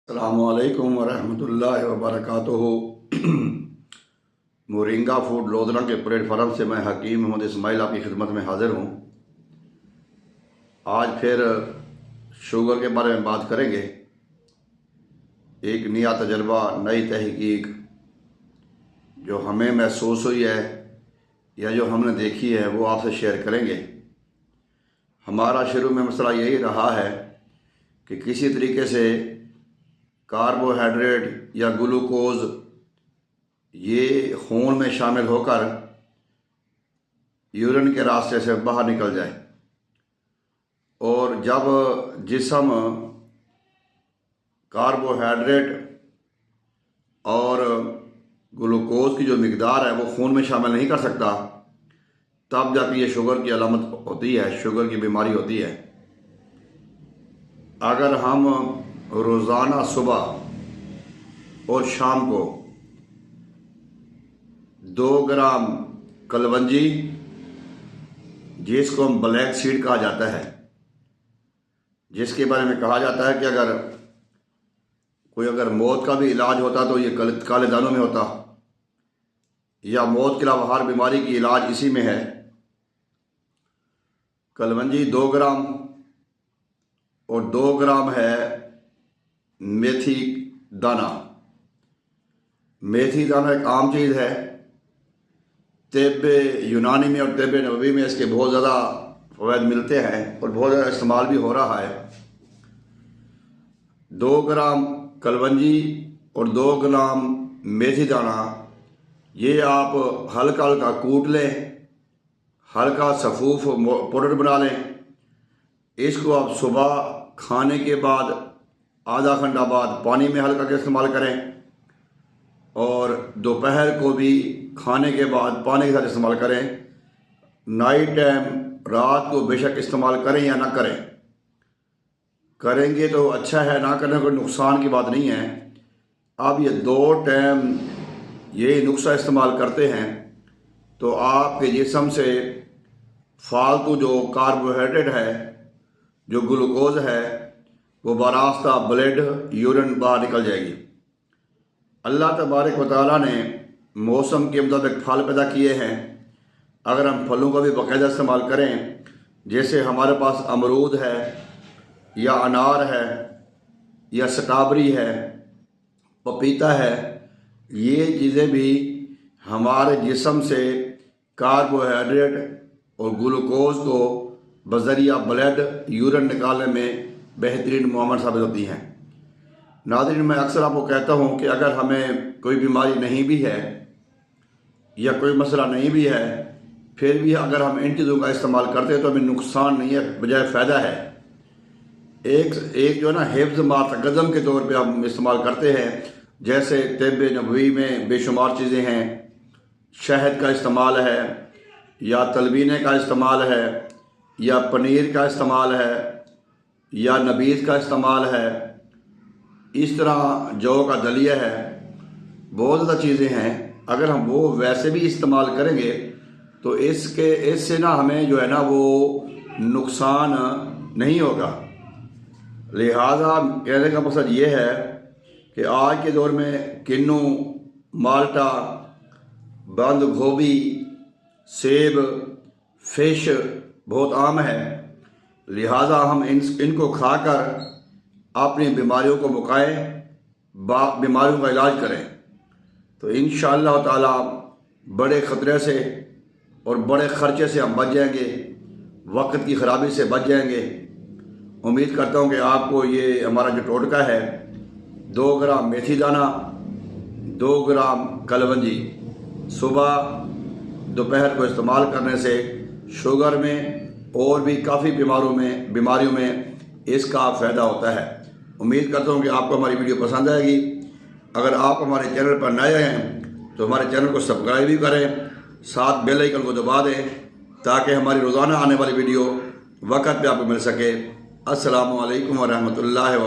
अस्सलामुअलैकुम वरहमतुल्लाहि वबरकातुहू। Moringa food Lodhna के प्लेटफार्म से मैं हकीम मोहम्मद इस्माइल आपकी खिदमत में हाज़िर हूँ। आज फिर शुगर के बारे में बात करेंगे। एक नया तजर्बा, नई तहकीक जो हमें महसूस हुई है या जो हमने देखी है वो आपसे शेयर करेंगे। हमारा शुरू में मसला यही रहा है कि किसी तरीके से कार्बोहाइड्रेट या ग्लूकोज ये खून में शामिल होकर यूरिन के रास्ते से बाहर निकल जाए, और जब जिस्म कार्बोहाइड्रेट और ग्लूकोज की जो मिकदार है वो खून में शामिल नहीं कर सकता, तब जाके ये शुगर की अलामत होती है, शुगर की बीमारी होती है। अगर हम रोज़ाना सुबह और शाम को 2 ग्राम कलवंजी, जिसको हम ब्लैक सीड कहा जाता है, जिसके बारे में कहा जाता है कि अगर मौत का भी इलाज होता तो ये काले दानों में होता, या मौत के अलावा हर बीमारी की इलाज इसी में है। कलवंजी 2 ग्राम और 2 ग्राम है मेथी दाना। मेथी दाना एक आम चीज़ है। तिब्बे यूनानी में और तिब्बे नबवी में इसके बहुत ज़्यादा फ़वाइद मिलते हैं और बहुत ज़्यादा इस्तेमाल भी हो रहा है। 2 ग्राम कलवंजी और 2 ग्राम मेथी दाना, ये आप हल्का हल्का कूट लें, हल्का सफ़ूफ पाउडर बना लें। इसको आप सुबह खाने के बाद आधा घंटा बाद पानी में हल्का के इस्तेमाल करें, और दोपहर को भी खाने के बाद पानी के साथ इस्तेमाल करें। नाइट टाइम, रात को बेशक इस्तेमाल करें या ना करें, करेंगे तो अच्छा है, ना करने कोई नुकसान की बात नहीं है। आप ये 2 टाइम ये नुस्खा इस्तेमाल करते हैं तो आपके जिस्म से फालतू जो कार्बोहाइड्रेट है, जो ग्लूकोज है, वो बरास्ता ब्लड यूरिन बाहर निकल जाएगी। अल्लाह तबारक व तआला ने मौसम के मुताबिक फल पैदा किए हैं। अगर हम फलों का भी बाकायदा इस्तेमाल करें, जैसे हमारे पास अमरूद है या अनार है या स्ट्रॉबेरी है, पपीता है, ये चीज़ें भी हमारे जिस्म से कार्बोहाइड्रेट और ग्लूकोज को बज़रिया ब्लड यूरिन निकालने में बेहतरीन मुआवन साबित होती हैं। नाज़रीन, मैं अक्सर आपको कहता हूँ कि अगर हमें कोई बीमारी नहीं भी है या कोई मसला नहीं भी है, फिर भी अगर हम इन चीज़ों का इस्तेमाल करते हैं तो हमें नुकसान नहीं है, बजाय फ़ायदा है। एक जो है ना, हिफ्ज़ मातक़द्दम के तौर पे हम इस्तेमाल करते हैं। जैसे तिब्बे नबवी में बेशुमार चीज़ें हैं, शहद का इस्तेमाल है, या तलबीने का इस्तेमाल है, या पनीर का इस्तेमाल है, या नबीज़ का इस्तेमाल है, इस तरह जौ का दलिया है, बहुत ज़्यादा चीज़ें हैं। अगर हम वो वैसे भी इस्तेमाल करेंगे तो इससे ना हमें जो है ना वो नुकसान नहीं होगा। लिहाजा कहने का मकसद ये है कि आज के दौर में किन्नू, माल्टा, बंद गोभी, सेब, फिश बहुत आम है। लिहाजा हम इनको खाकर अपनी बीमारियों को मुकाएं, बीमारियों का इलाज करें, तो इंशाअल्लाह ताला बड़े ख़तरे से और बड़े ख़र्चे से हम बच जाएंगे, वक्त की ख़राबी से बच जाएंगे। उम्मीद करता हूँ कि आपको ये हमारा जो टोटका है, 2 ग्राम मेथी दाना, 2 ग्राम कलवंजी, सुबह दोपहर को इस्तेमाल करने से शुगर में और भी काफ़ी बीमारियों में इसका फ़ायदा होता है। उम्मीद करता हूँ कि आपको हमारी वीडियो पसंद आएगी। अगर आप हमारे चैनल पर नए हैं तो हमारे चैनल को सब्सक्राइब भी करें, साथ बेल आइकन को दबा दें, ताकि हमारी रोज़ाना आने वाली वीडियो वक्त पे आपको मिल सके। अस्सलामु अलैकुम व रहमतुल्लाहि व